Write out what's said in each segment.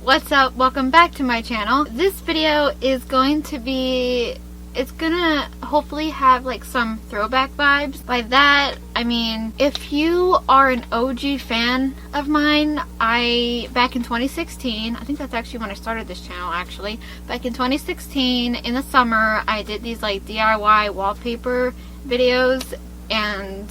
what's up? Welcome back to my channel. This video is going to be, it's gonna hopefully have like some throwback vibes. By that, I mean, if you are an OG fan of mine, back in 2016, I think that's actually when I started this channel actually. Back in 2016, in the summer, I did these like DIY wallpaper videos, and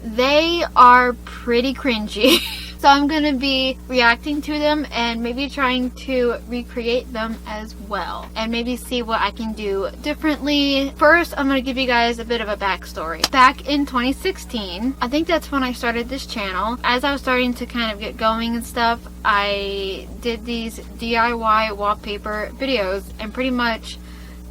they are pretty cringy. So I'm going to be reacting to them and maybe trying to recreate them as well. And maybe see what I can do differently. First, I'm going to give you guys a bit of a backstory. Back in 2016, I think that's when I started this channel. As I was starting to kind of get going and stuff, I did these DIY wallpaper videos. And pretty much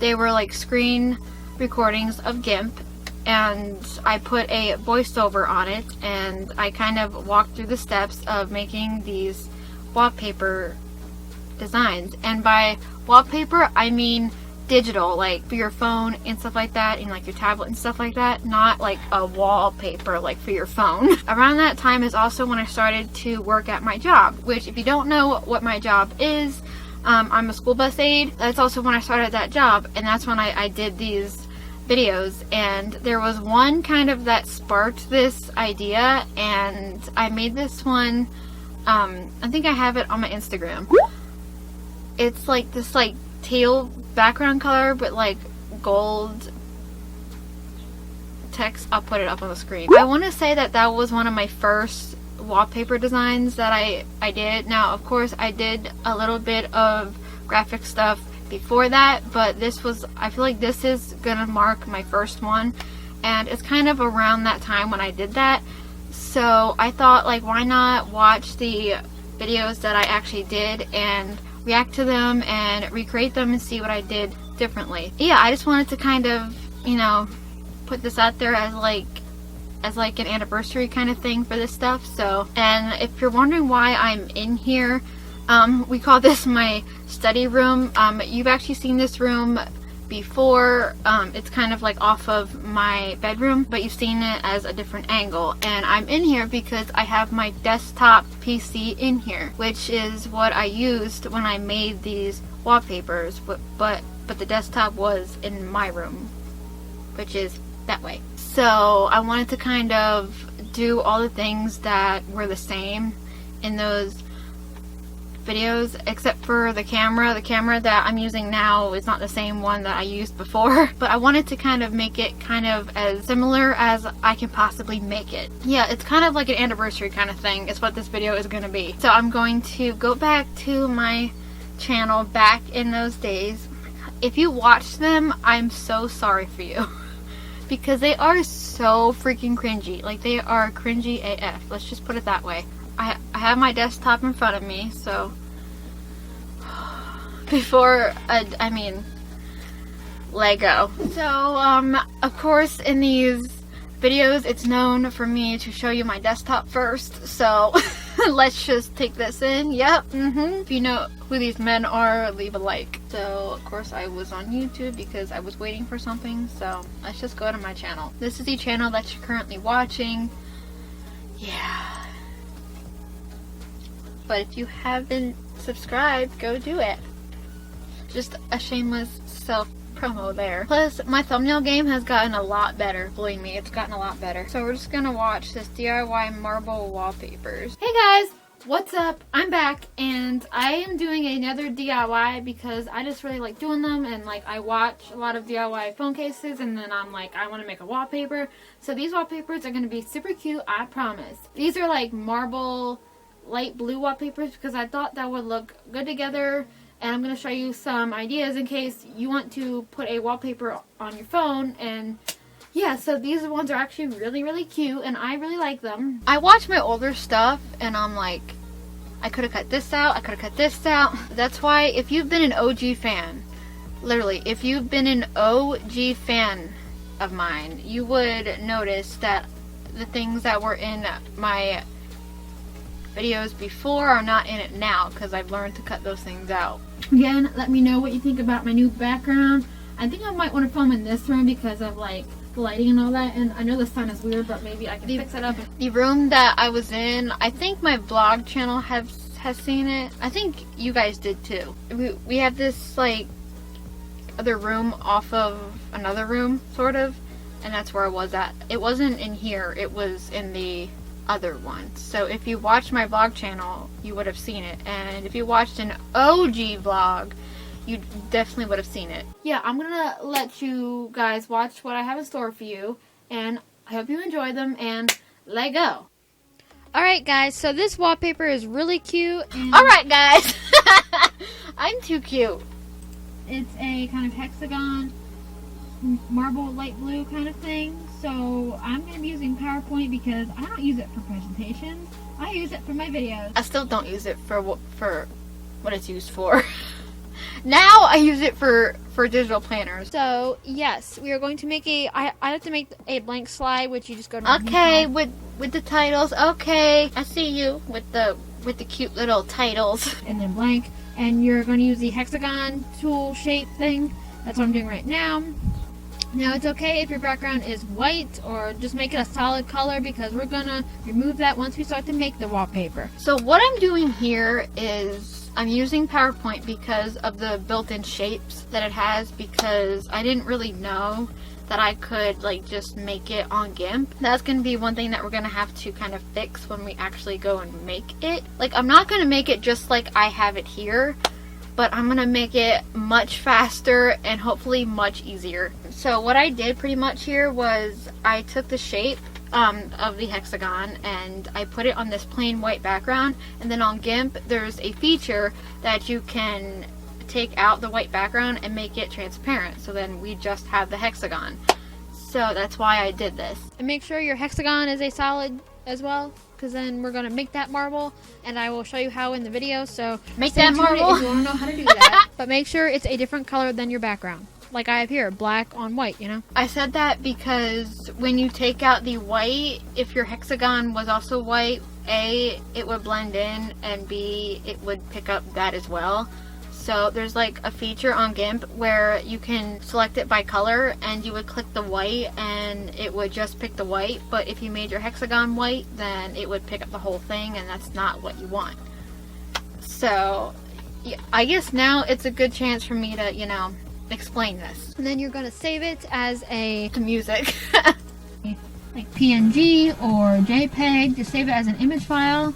they were like screen recordings of GIMP. And I put a voiceover on it, and I kind of walked through the steps of making these wallpaper designs. And by wallpaper, I mean digital, like for your phone and stuff like that, and like your tablet and stuff like that, not like a wallpaper like for your phone. Around that time is also when I started to work at my job, which if you don't know what my job is, I'm a school bus aide. That's also when I started that job, and that's when I did these videos. And there was one kind of that sparked this idea, and I made this one. I think I have it on my Instagram. It's like this like teal background color but like gold text. I'll put it up on the screen. I want to say that that was one of my first wallpaper designs that I did. Now of course I did a little bit of graphic stuff before that, but this was, I feel like this is gonna mark my first one, and it's kind of around that time when I did that. So I thought, like, why not watch the videos that I actually did and react to them and recreate them and see what I did differently. Yeah, I just wanted to kind of, you know, put this out there as like an anniversary kind of thing for this stuff. So, and if you're wondering why I'm in here, we call this my study room. You've actually seen this room before. It's kind of like off of my bedroom, but you've seen it as a different angle. And I'm in here because I have my desktop PC in here, which is what I used when I made these wallpapers. But the desktop was in my room, which is that way. So I wanted to kind of do all the things that were the same in those videos, except for the camera. The camera that I'm using now is not the same one that I used before, but I wanted to kind of make it kind of as similar as I can possibly make it. Yeah, it's kind of like an anniversary kind of thing is what this video is going to be. So I'm going to go back to my channel back in those days. If you watched them, I'm so sorry for you because they are so freaking cringy. Like, they are cringy AF. Let's just put it that way. I have my desktop in front of me, so before, I mean, Lego. So, of course, in these videos, it's known for me to show you my desktop first, so let's just take this in. Yep, If you know who these men are, leave a like. So, of course, I was on YouTube because I was waiting for something, so let's just go to my channel. This is the channel that you're currently watching. Yeah. But if you haven't subscribed, go do it. Just a shameless self-promo there. Plus, my thumbnail game has gotten a lot better. Believe me, it's gotten a lot better. So we're just gonna watch this DIY marble wallpapers. Hey guys, what's up? I'm back, and I am doing another DIY because I just really like doing them, and like I watch a lot of DIY phone cases, and then I'm like, I want to make a wallpaper. So these wallpapers are gonna be super cute, I promise. These are like marble light blue wallpapers because I thought that would look good together, and I'm going to show you some ideas in case you want to put a wallpaper on your phone. And yeah, so these ones are actually really cute, and I really like them. I watch my older stuff and I'm like, I could have cut this out, I could have cut this out. That's why if you've been an OG fan, literally if you've been an OG fan of mine, you would notice that the things that were in my videos before are not in it now because I've learned to cut those things out. Again, let me know what you think about my new background. I think I might want to film in this room because of like the lighting and all that, and I know the sun is weird, but maybe I can fix it up. The room that I was in, I think my vlog channel has has seen it. I think you guys did too. We have this like other room off of another room, sort of, and that's where I was at. It wasn't in here, it was in the other one. So if you watched my vlog channel, you would have seen it, and if you watched an OG vlog, you definitely would have seen it. Yeah, I'm gonna let you guys watch what I have in store for you, and I hope you enjoy them, and let go. Alright guys, so this wallpaper is really cute. Alright guys, I'm too cute. It's a kind of hexagon, marble light blue kind of thing. So I'm going to be using PowerPoint because I don't use it for presentations. I use it for my videos. I still don't use it for what it's used for. Now I use it for digital planners. So yes, we are going to make I have to make a blank slide, which you just go to. Okay, with the titles. Okay, I see you with the cute little titles. And then blank, and you're going to use the hexagon tool shape thing. That's what I'm doing right now. Now it's okay if your background is white, or just make it a solid color, because we're gonna remove that once we start to make the wallpaper. So what I'm doing here is I'm using PowerPoint because of the built-in shapes that it has, because I didn't really know that I could like just make it on GIMP. That's gonna be one thing that we're gonna have to kind of fix when we actually go and make it. Like, I'm not gonna make it just like I have it here, but I'm gonna make it much faster and hopefully much easier. So what I did pretty much here was I took the shape of the hexagon and I put it on this plain white background, and then on GIMP there's a feature that you can take out the white background and make it transparent, so then we just have the hexagon. So that's why I did this. And make sure your hexagon is a solid as well, because then we're gonna make that marble, and I will show you how in the video. So make that marble if you want to know how to do that. But make sure it's a different color than your background, like I have here, black on white, you know. I said that because when you take out the white, if your hexagon was also white, A, it would blend in, and B, it would pick up that as well. So there's like a feature on GIMP where you can select it by color, and you would click the white and it would just pick the white, but if you made your hexagon white, then it would pick up the whole thing, and that's not what you want. So yeah, I guess now it's a good chance for me to, you know, explain this. And then you're going to save it as a music. Like PNG or JPEG, just save it as an image file.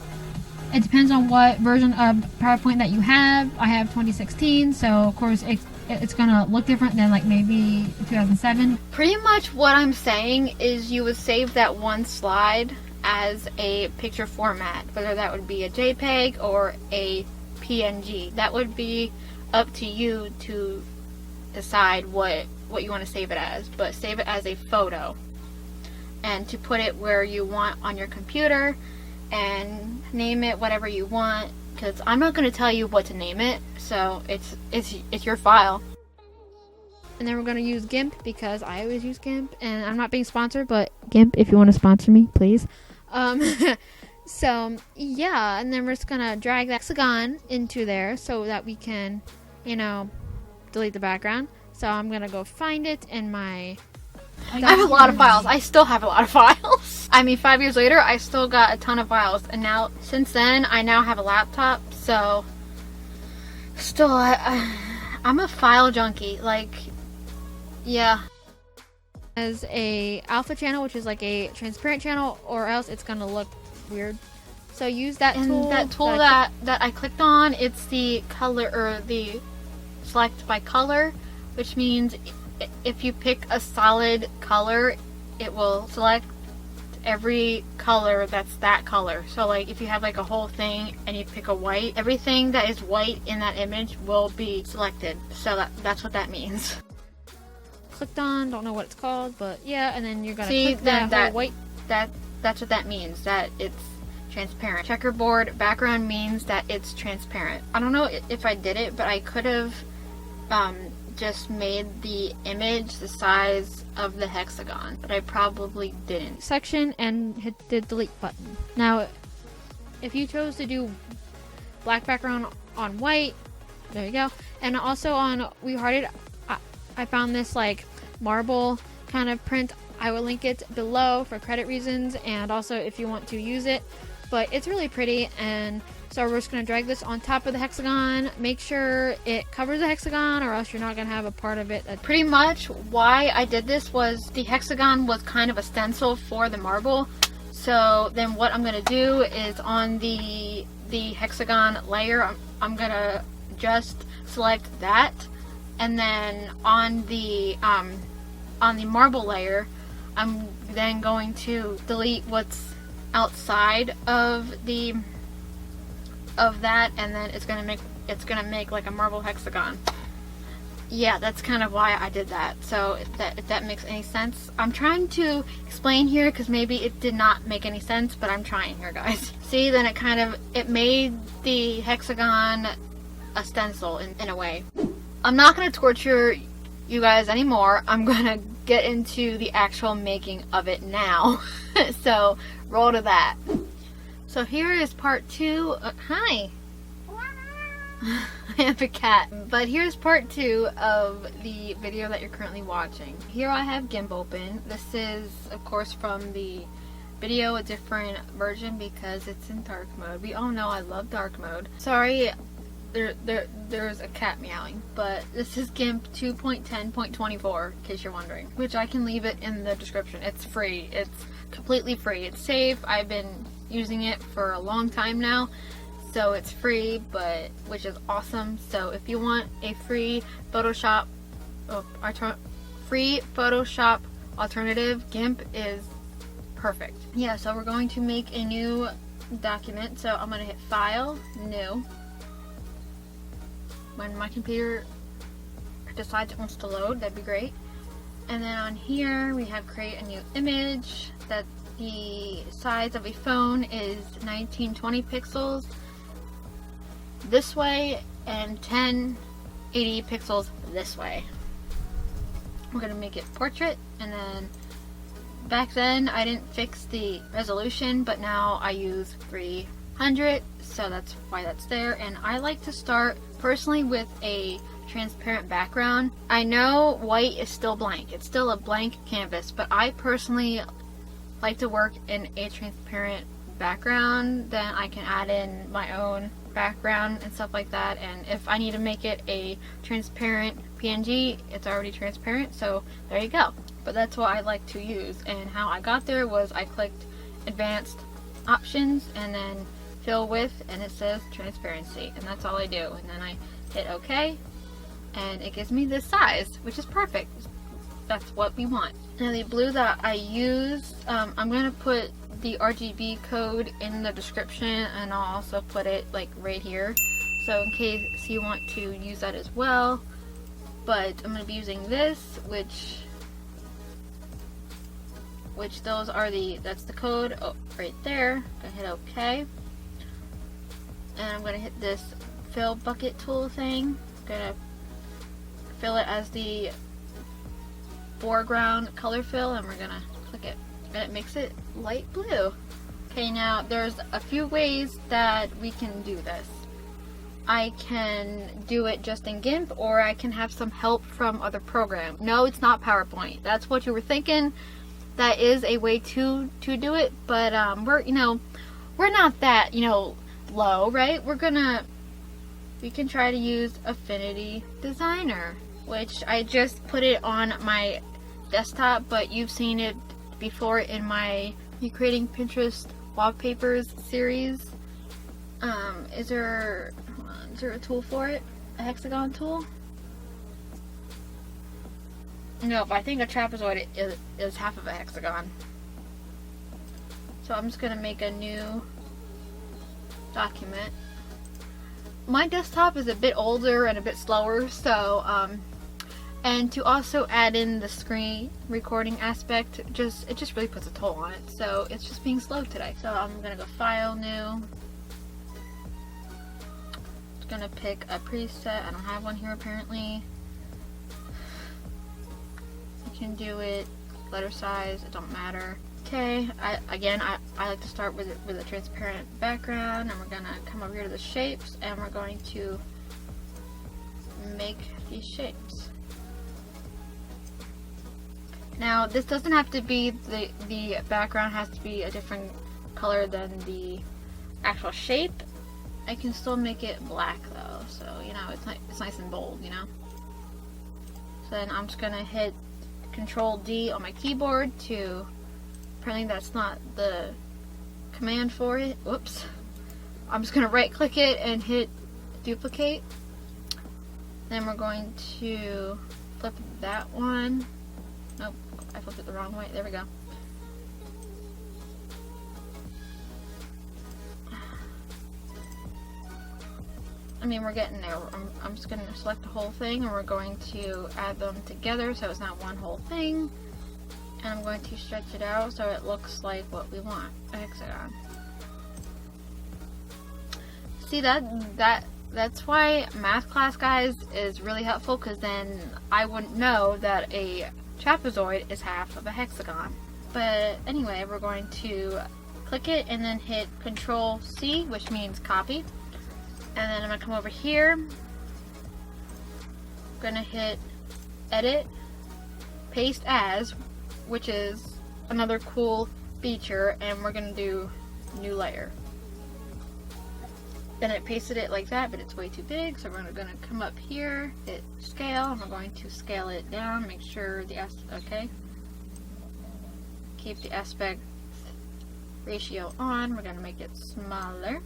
It depends on what version of PowerPoint that you have. I have 2016, so of course it's gonna look different than like maybe 2007. Pretty much what I'm saying is you would save that one slide as a picture format, whether that would be a JPEG or a PNG. That would be up to you to decide what you want to save it as, but save it as a photo, and to put it where you want on your computer, and name it whatever you want, because I'm not going to tell you what to name it, so it's your file. And then we're going to use GIMP, because I always use GIMP, and I'm not being sponsored, but GIMP, if you want to sponsor me, please. So yeah, and then we're just going to drag that hexagon into there so that we can, you know, delete the background. So I'm going to go find it in my... I have a lot of files. I still have a lot of files. I mean, 5 years later, I still got a ton of files. And now, since then, I now have a laptop. So, still, I'm a file junkie. Like, yeah. As a alpha channel, which is like a transparent channel, or else it's going to look weird. So use that tool. And that tool that I clicked on, it's the color, or the select by color, which means if you pick a solid color, it will select every color that's that color. So like if you have like a whole thing and you pick a white, everything that is white in that image will be selected. So that's what that means. Clicked on, don't know what it's called, but yeah, and then you're gonna click that white. That's what that means, that it's transparent. Checkerboard background means that it's transparent. I don't know if I did it, but I could have just made the image the size of the hexagon, but I probably didn't. Section and hit the delete button. Now, if you chose to do black background on white, there you go. And also on I found this like marble kind of print. I will link it below for credit reasons, and also if you want to use it. But it's really pretty, and So we're just going to drag this on top of the hexagon. Make sure it covers the hexagon or else you're not going to have a part of it. That's pretty much why I did this. Was the hexagon was kind of a stencil for the marble. So then what I'm going to do is on the hexagon layer, I'm going to just select that. And then on the marble layer, I'm then going to delete what's outside of that, and then it's gonna make like a marble hexagon. Yeah, that's kind of why I did that. So if that makes any sense, I'm trying to explain here because maybe it did not make any sense, but I'm trying here, guys. See, then it made the hexagon a stencil in a way. I'm not gonna torture you guys anymore. I'm gonna get into the actual making of it now. So roll to that. So here is part 2. Hi. I have a cat. But here's part 2 of the video that you're currently watching. Here I have GIMP open. This is, of course, from the video, a different version because it's in dark mode. We all know I love dark mode. Sorry, there's a cat meowing. But this is GIMP 2.10.24, in case you're wondering. Which I can leave it in the description. It's free. It's completely free. It's safe. I've been using it for a long time now. So it's free, which is awesome. So if you want a free Photoshop alternative, GIMP is perfect. Yeah, so we're going to make a new document. So I'm going to hit File, New. When my computer decides it wants to load, that'd be great. And then on here we have Create a New Image. That the size of a phone is 1920 pixels this way and 1080 pixels this way. We're going to make it portrait, and then back then I didn't fix the resolution, but now I use 300, so that's why that's there. And I like to start personally with a transparent background. I know white is still blank, it's still a blank canvas, but I personally like to work in a transparent background. Then I can add in my own background and stuff like that, and if I need to make it a transparent PNG, it's already transparent, so there you go. But that's what I like to use, and how I got there was I clicked advanced options and then fill with, and it says transparency, and that's all I do. And then I hit OK, and it gives me this size, which is perfect. That's what we want. Now the blue that I use, I'm going to put the RGB code in the description, and I'll also put it like right here, so in case you want to use that as well. But I'm going to be using this, which those are that's the code right there. I'm going to hit OK, and I'm going to hit this fill bucket tool thing. I'm going to fill it as the foreground color fill, and we're going to click it, and it makes it light blue. Okay, now there's a few ways that we can do this. I can do it just in GIMP, or I can have some help from other programs. No, it's not PowerPoint. That's what you were thinking. That is a way to do it, but we're not that, low, right? We can try to use Affinity Designer, which I just put it on my desktop, but you've seen it before in my Creating Pinterest Wallpapers series. Is there a tool for it? A hexagon tool? No, but I think a trapezoid is half of a hexagon. So I'm just going to make a new document. My desktop is a bit older and a bit slower, so and to also add in the screen recording aspect, it just really puts a toll on it. So it's just being slow today. So I'm gonna go File, New. Just gonna pick a preset. I don't have one here apparently. You can do it letter size. It don't matter. Okay. I like to start with a transparent background, and we're gonna come over here to the shapes, and we're going to make these shapes. Now, this doesn't have to be, the background has to be a different color than the actual shape, I can still make it black though, so you know it's nice and bold, you know. So then I'm just gonna hit Control D on my keyboard to, apparently that's not the command for it. Whoops. I'm just gonna right click it and hit duplicate. Then we're going to flip that one. Nope, I flipped it the wrong way. There we go. I mean, we're getting there. I'm just going to select the whole thing, and we're going to add them together so it's not one whole thing. And I'm going to stretch it out so it looks like what we want, a hexagon. See, that's why math class, guys, is really helpful, because then I wouldn't know that a trapezoid is half of a hexagon. But anyway, we're going to click it and then hit Control C, which means copy. And then I'm going to come over here, I'm going to hit Edit, Paste As, which is another cool feature, and we're going to do New Layer. Then it pasted it like that, but it's way too big, so we're going to come up here, hit Scale, and we're going to scale it down, make sure the okay. Keep the aspect ratio on, we're going to make it smaller.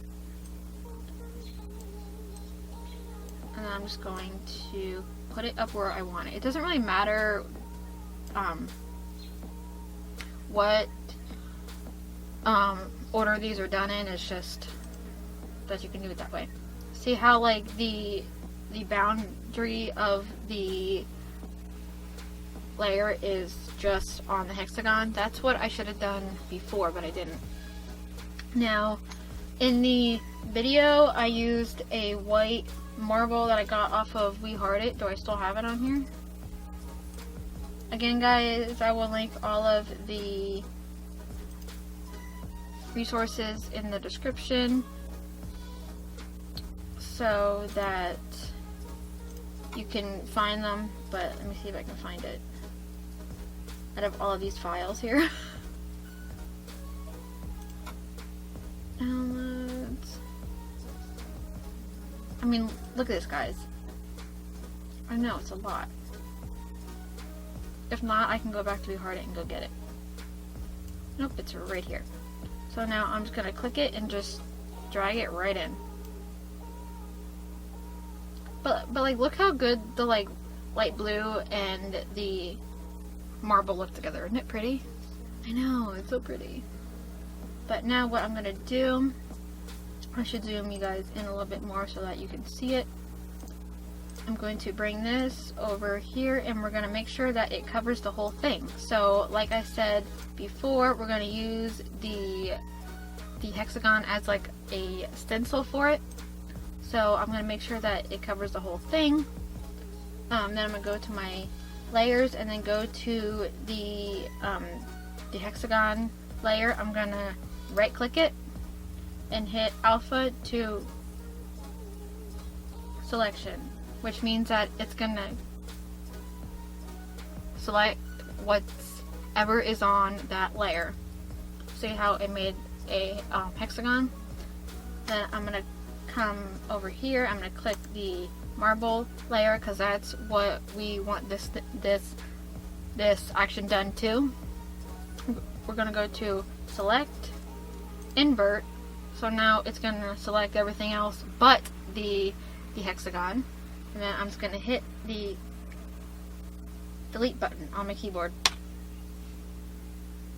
And then I'm just going to put it up where I want it. It doesn't really matter what order these are done in. It's just that you can do it that way. See how like the boundary of the layer is just on the hexagon? That's what I should have done before, but I didn't. Now, in the video, I used a white marble that I got off of We Heart It. Do I still have it on here? Again, guys, I will link all of the resources in the description so that you can find them, but let me see if I can find it out of all of these files here. Downloads. I mean, look at this, guys. I know, it's a lot. If not, I can go back to We Heart It and go get it. Nope, it's right here. So now I'm just gonna click it and just drag it right in. But like, look how good the like light blue and the marble look together. Isn't it pretty? I know, it's so pretty. But now what I'm gonna do, I should zoom you guys in a little bit more so that you can see it. I'm going to bring this over here, and we're going to make sure that it covers the whole thing. So like I said before, we're going to use the hexagon as like a stencil for it. So I'm going to make sure that it covers the whole thing. Then I'm going to go to my layers and then go to the hexagon layer. I'm going to right click it and hit alpha to selection, which means that it's gonna select whatever is on that layer. See how it made a hexagon? Then I'm gonna come over here, I'm gonna click the marble layer because that's what we want this action done to. We're gonna go to select, invert. So now it's going to select everything else but the hexagon. And then I'm just going to hit the delete button on my keyboard.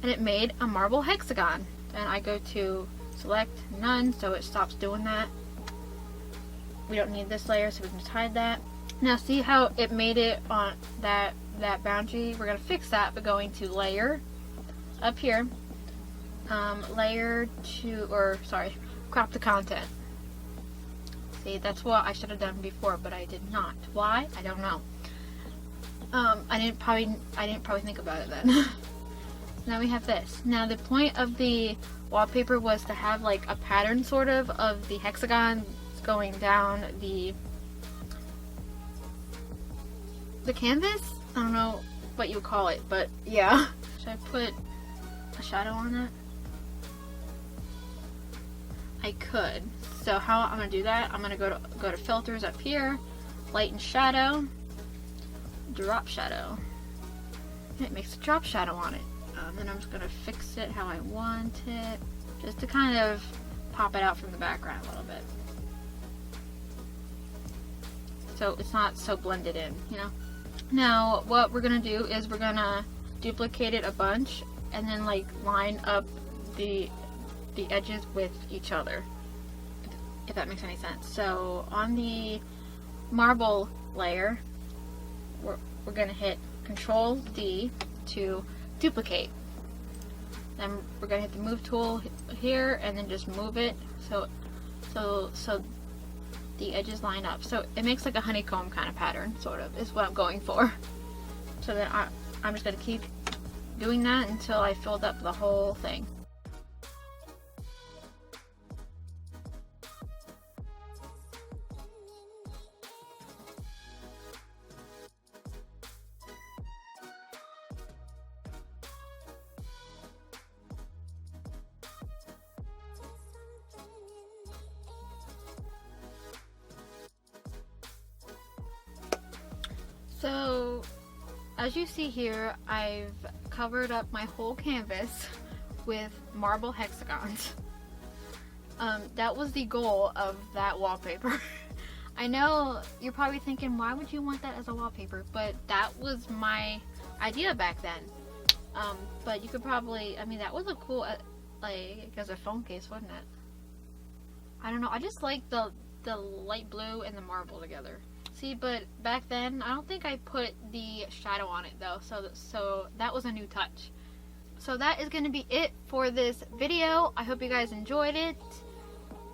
And it made a marble hexagon. And I go to select none, so it stops doing that. We don't need this layer, so we can just hide that. Now see how it made it on that boundary? We're going to fix that by going to layer up here. Layer to, or sorry, crop the content. See, that's what I should have done before, but I did not. Why? I don't know. I didn't probably think about it then. Now we have this. Now the point of the wallpaper was to have like a pattern sort of the hexagon going down the canvas. I don't know what you would call it, but yeah. Should I put a shadow on it? I could. So how I'm gonna do that, I'm gonna go to filters up here, light and shadow, drop shadow. And it makes a drop shadow on it. Then I'm just gonna fix it how I want it, just to kind of pop it out from the background a little bit. So it's not so blended in, you know? Now what we're gonna do is we're gonna duplicate it a bunch and then like line up the edges with each other, if that makes any sense. So on the marble layer, we're gonna hit Control D to duplicate. Then we're gonna hit the move tool here and then just move it so the edges line up. So it makes like a honeycomb kind of pattern, sort of, is what I'm going for. So then I'm just gonna keep doing that until I filled up the whole thing. So, as you see here, I've covered up my whole canvas with marble hexagons. That was the goal of that wallpaper. I know you're probably thinking, why would you want that as a wallpaper? But that was my idea back then. But you could probably, I mean, that would look cool, like, as a phone case, wouldn't it? I don't know, I just like the light blue and the marble together. See, but back then, I don't think I put the shadow on it though, so that was a new touch. So that is going to be it for this video. I hope you guys enjoyed it.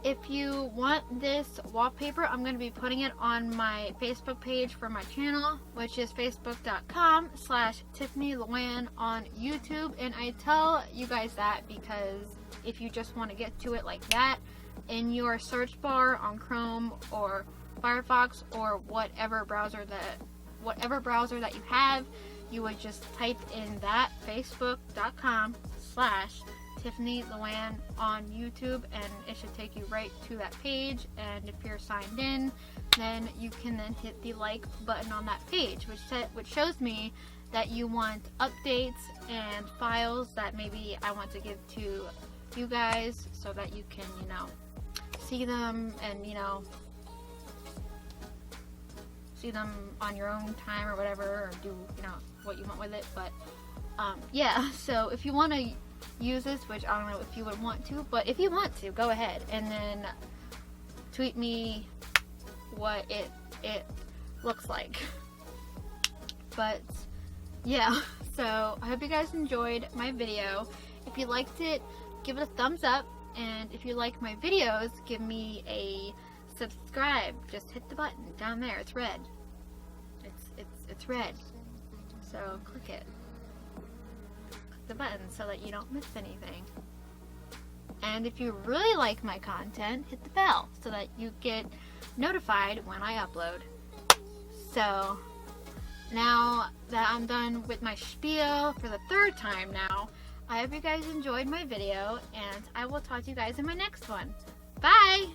If you want this wallpaper, I'm going to be putting it on my Facebook page for my channel, which is facebook.com/Tiffany Louann on YouTube. And I tell you guys that because if you just want to get to it like that, in your search bar on Chrome or Firefox or whatever browser that you have, you would just type in that facebook.com/Tiffany Louann on YouTube, and it should take you right to that page. And if you're signed in, then you can then hit the like button on that page, which shows me that you want updates and files that maybe I want to give to you guys so that you can, you know, see them and, you know, see them on your own time or whatever, or do, you know, what you want with it. But yeah, so if you want to use this, which I don't know if you would want to, but if you want to, go ahead and then tweet me what it looks like. But yeah, so I hope you guys enjoyed my video. If you liked it, give it a thumbs up, and if you like my videos, give me a subscribe. Just hit the button down there. It's red. It's red. So click it. Click the button so that you don't miss anything. And if you really like my content, hit the bell so that you get notified when I upload. So now that I'm done with my spiel for the third time now, I hope you guys enjoyed my video, and I will talk to you guys in my next one. Bye!